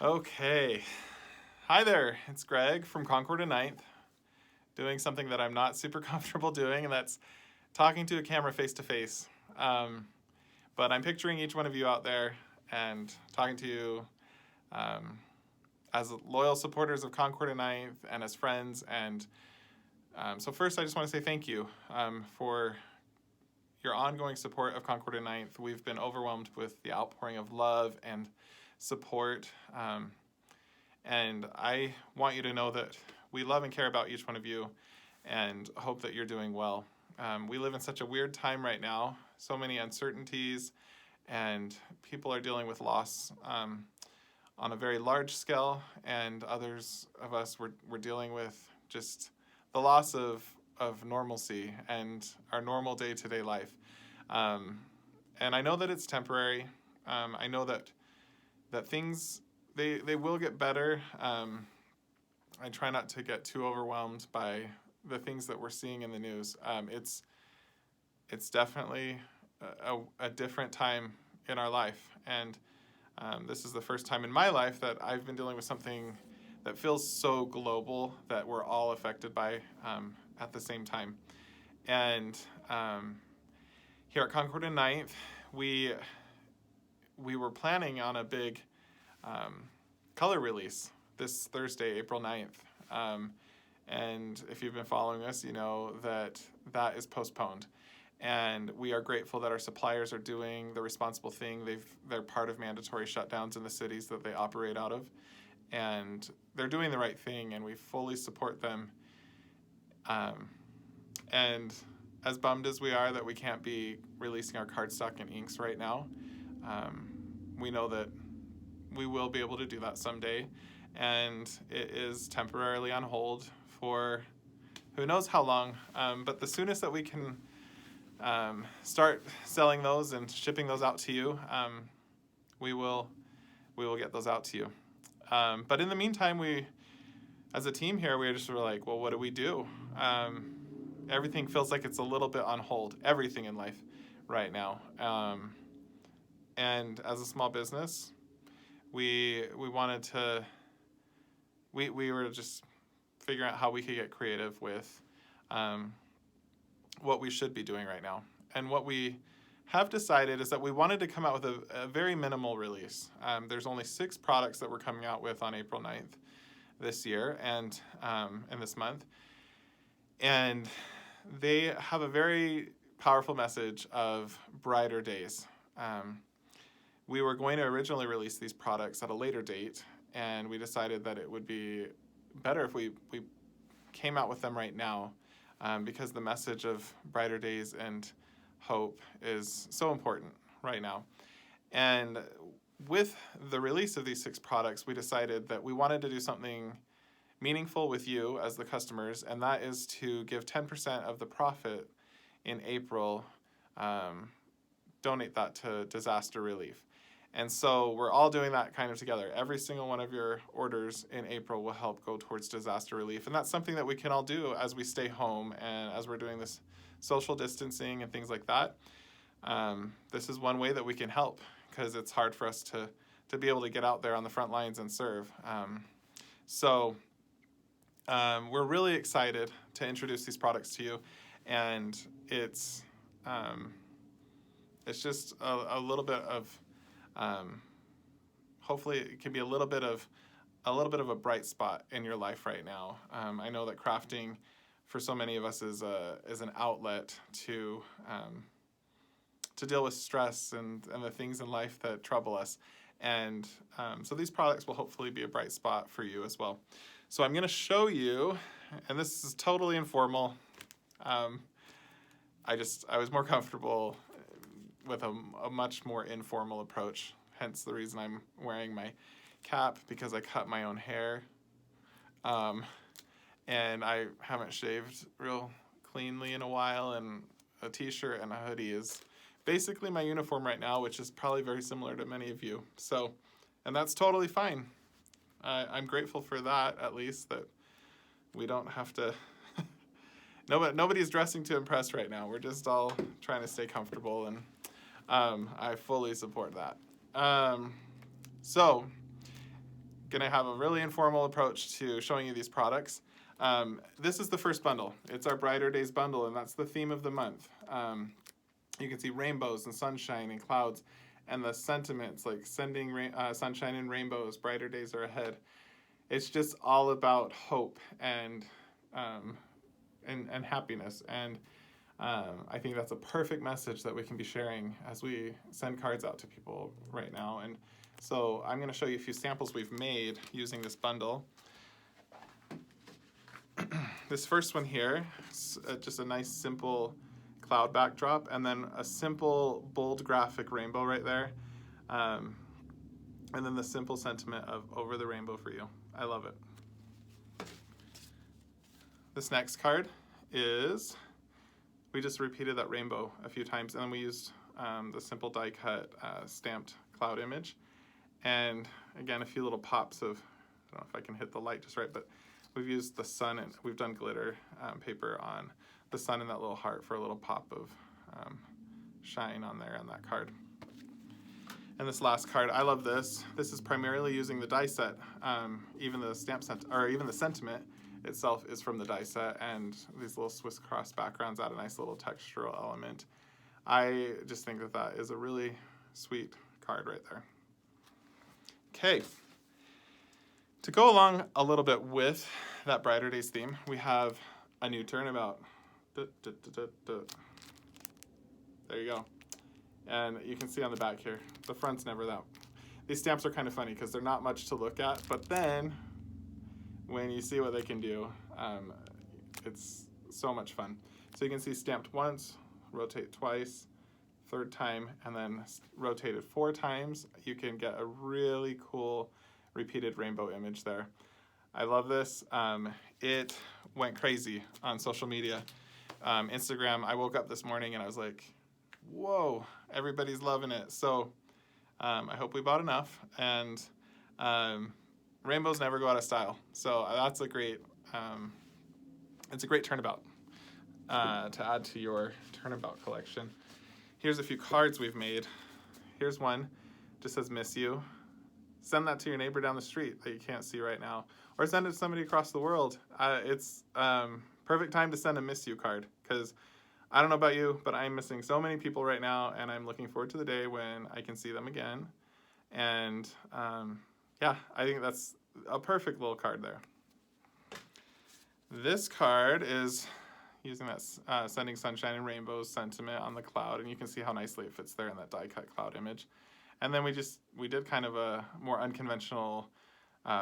Okay. Hi there, it's Greg from Concord 9th, doing something that I'm not super comfortable doing, and that's talking to a camera face to face. But I'm picturing each one of you out there and talking to you as loyal supporters of Concord 9th and as friends. And so first, I just want to say thank you for your ongoing support of Concord 9th. We've been overwhelmed with the outpouring of love and support. And I want you to know that we love and care about each one of you and hope that you're doing well. We live in such a weird time right now, so many uncertainties, and people are dealing with loss on a very large scale, and others of us, we're dealing with just the loss of normalcy and our normal day-to-day life. And I know that it's temporary. I know that things, they will get better. I try not to get too overwhelmed by the things that we're seeing in the news. It's definitely a different time in our life, and this is the first time in my life that I've been dealing with something that feels so global that we're all affected by at the same time. And here at Concord 9th, we were planning on a big color release this Thursday, April 9th. And if you've been following us, you know that is postponed. And we are grateful that our suppliers are doing the responsible thing. They're part of mandatory shutdowns in the cities that they operate out of. And they're doing the right thing, and we fully support them. And as bummed as we are that we can't be releasing our cardstock and inks right now, we know that we will be able to do that someday. And it is temporarily on hold for who knows how long. But the soonest that we can start selling those and shipping those out to you, we will get those out to you. But in the meantime, we, as a team here, we just were like, well, what do we do? Everything feels like it's a little bit on hold, everything in life right now. And as a small business, we wanted to, we were just figuring out how we could get creative with what we should be doing right now. And what we have decided is that we wanted to come out with a very minimal release. There's only 6 products that we're coming out with on April 9th this year and this month. And they have a very powerful message of brighter days. We were going to originally release these products at a later date, and we decided that it would be better if we came out with them right now, because the message of brighter days and hope is so important right now. And with the release of these 6 products, we decided that we wanted to do something meaningful with you as the customers, and that is to give 10% of the profit in April, donate that to disaster relief. And so we're all doing that kind of together. Every single one of your orders in April will help go towards disaster relief. And that's something that we can all do as we stay home and as we're doing this social distancing and things like that. This is one way that we can help, because it's hard for us to be able to get out there on the front lines and serve. So we're really excited to introduce these products to you. And it's just a little bit of, hopefully it can be a little bit of a bright spot in your life right now. I know that crafting for so many of us is an outlet to deal with stress and the things in life that trouble us. And so these products will hopefully be a bright spot for you as well. So I'm going to show you, and this is totally informal. I was more comfortable with a much more informal approach, hence the reason I'm wearing my cap, because I cut my own hair. And I haven't shaved real cleanly in a while, and a t-shirt and a hoodie is basically my uniform right now, which is probably very similar to many of you. So, and that's totally fine. I'm grateful for that, at least, that we don't have to, nobody's dressing to impress right now. We're just all trying to stay comfortable, and I fully support that. So going to have a really informal approach to showing you these products. This is the first bundle. It's our Brighterdayz Bundle, and that's the theme of the month. You can see rainbows and sunshine and clouds, and the sentiments like sending sunshine and rainbows, brighter days are ahead. It's just all about hope and happiness, and I think that's a perfect message that we can be sharing as we send cards out to people right now. And so I'm going to show you a few samples we've made using this bundle. This first one here is just a nice simple cloud backdrop, and then a simple bold graphic rainbow right there, and then the simple sentiment of over the rainbow for you. I love it. This next card is, we just repeated that rainbow a few times, and then we used the simple die cut stamped cloud image, and again a few little pops of, I don't know if I can hit the light just right, but we've used the sun, and we've done glitter paper on the sun and that little heart for a little pop of shine on there on that card. And this last card, I love this. This is primarily using the die set. Even the stamp set, or even the sentiment itself is from the die set, and these little Swiss cross backgrounds add a nice little textural element. I just think that that is a really sweet card right there. Okay. To go along a little bit with that Brighterdayz theme, we have a new turnabout. There you go. And you can see on the back here, the front's never that. These stamps are kind of funny because they're not much to look at, but then when you see what they can do, it's so much fun. So you can see stamped once, rotate twice, third time, and then rotated 4 times. You can get a really cool repeated rainbow image there. I love this. It went crazy on social media. Instagram, I woke up this morning and I was like, whoa, everybody's loving it. So I hope we bought enough, and rainbows never go out of style. So that's a great, it's a great turnabout to add to your turnabout collection. Here's a few cards we've made. Here's one, just says miss you. Send that to your neighbor down the street that you can't see right now, or send it to somebody across the world. It's perfect time to send a miss you card, because I don't know about you, but I'm missing so many people right now, and I'm looking forward to the day when I can see them again. And yeah, I think that's a perfect little card there. This card is using that sending sunshine and rainbows sentiment on the cloud, and you can see how nicely it fits there in that die cut cloud image. And then we did kind of a more unconventional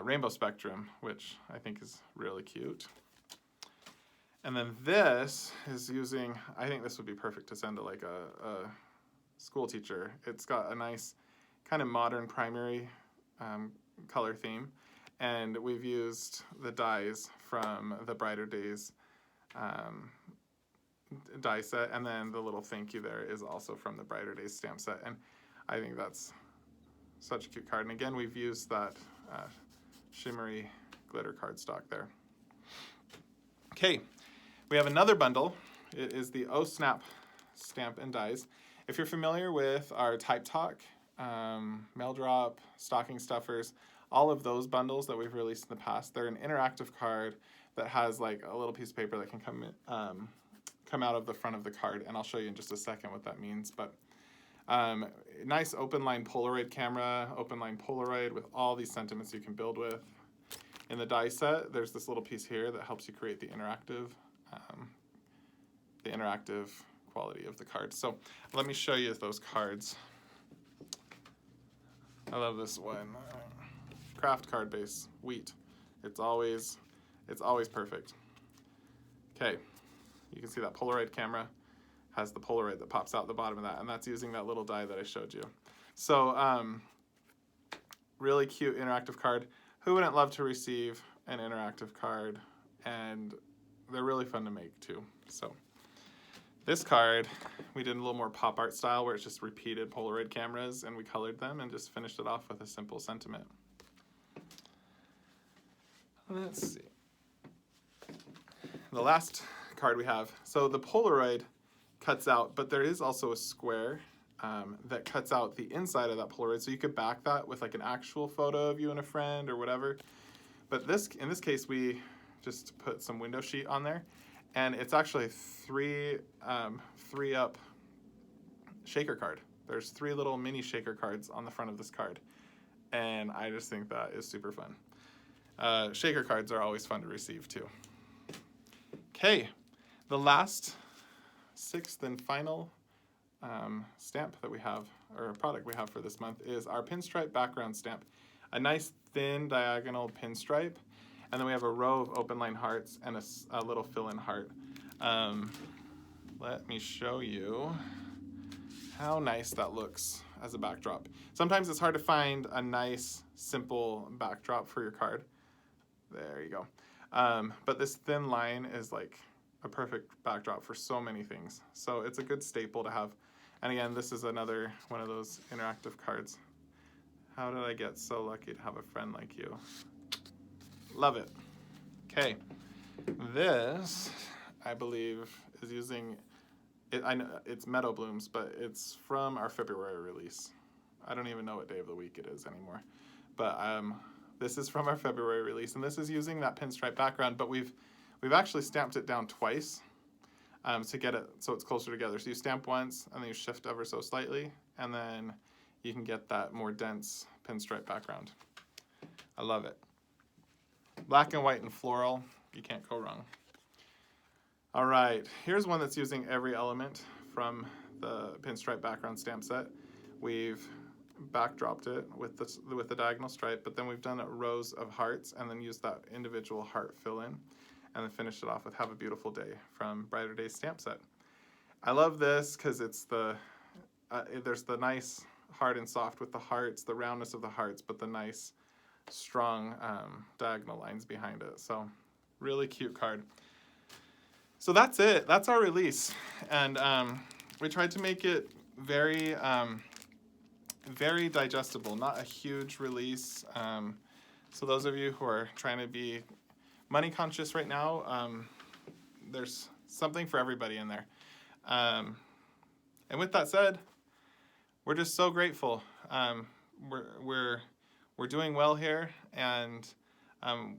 rainbow spectrum, which I think is really cute. And then this is using, I think this would be perfect to send to like a school teacher. It's got a nice kind of modern primary color theme, and we've used the dies from the Brighterdayz die set, and then the little thank you there is also from the Brighterdayz stamp set, and I think that's such a cute card. And again, we've used that shimmery glitter cardstock there. Okay, we have another bundle. It is the Oh Snap stamp and dies. If you're familiar with our Type Talk, Mail Drop, Stocking Stuffers, all of those bundles that we've released in the past, they're an interactive card that has like a little piece of paper that can come out of the front of the card, and I'll show you in just a second what that means. But nice open line Polaroid camera, open line Polaroid with all these sentiments you can build with. In the die set, there's this little piece here that helps you create the interactive quality of the card. So let me show you those cards. I love this one. Craft card base, wheat. It's always perfect. Okay, you can see that Polaroid camera has the Polaroid that pops out the bottom of that, and that's using that little die that I showed you. So really cute interactive card. Who wouldn't love to receive an interactive card? And they're really fun to make too. So this card, we did a little more pop art style where it's just repeated Polaroid cameras, and we colored them and just finished it off with a simple sentiment. Let's see. The last card we have, so the Polaroid cuts out, but there is also a square that cuts out the inside of that Polaroid, so you could back that with like an actual photo of you and a friend or whatever. But in this case, we just put some window sheet on there, and it's actually three up shaker card. There's 3 little mini shaker cards on the front of this card, and I just think that is super fun. Shaker cards are always fun to receive too. Okay, the last 6th and final stamp that we have, or product we have for this month, is our Pinstripe background stamp. A nice thin diagonal pinstripe, and then we have a row of open line hearts and a little fill-in heart. Let me show you how nice that looks as a backdrop. Sometimes it's hard to find a nice, simple backdrop for your card. There you go. But this thin line is like a perfect backdrop for so many things. So it's a good staple to have. And again, this is another one of those interactive cards. How did I get so lucky to have a friend like you? Love it. Okay, this, I believe, is using, I know it's Meadow Blooms, but it's from our February release. I don't even know what day of the week it is anymore. But this is from our February release, and this is using that pinstripe background, but we've actually stamped it down twice to get it so it's closer together. So you stamp once, and then you shift ever so slightly, and then you can get that more dense pinstripe background. I love it. Black and white and floral, you can't go wrong. All right, here's one that's using every element from the pinstripe background stamp set. We've backdropped it with the diagonal stripe, but then we've done rows of hearts and then used that individual heart fill-in, and then finished it off with Have a Beautiful Day from Brighterdayz stamp set. I love this because it's there's the nice hard and soft with the hearts, the roundness of the hearts, but the nice strong diagonal lines behind it. So really cute card. So that's it. That's our release. And we tried to make it very, very digestible, not a huge release. So those of you who are trying to be money conscious right now, there's something for everybody in there. And with that said, we're just so grateful. We're doing well here, and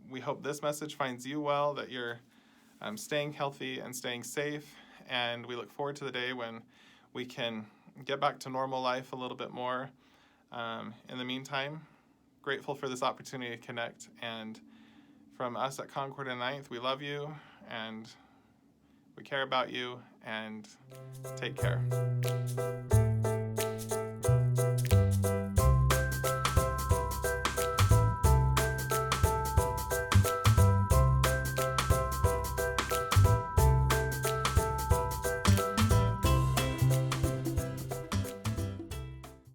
we hope this message finds you well, that you're staying healthy and staying safe, and we look forward to the day when we can get back to normal life a little bit more. In the meantime, grateful for this opportunity to connect, and from us at Concord 9th, we love you, and we care about you, and take care.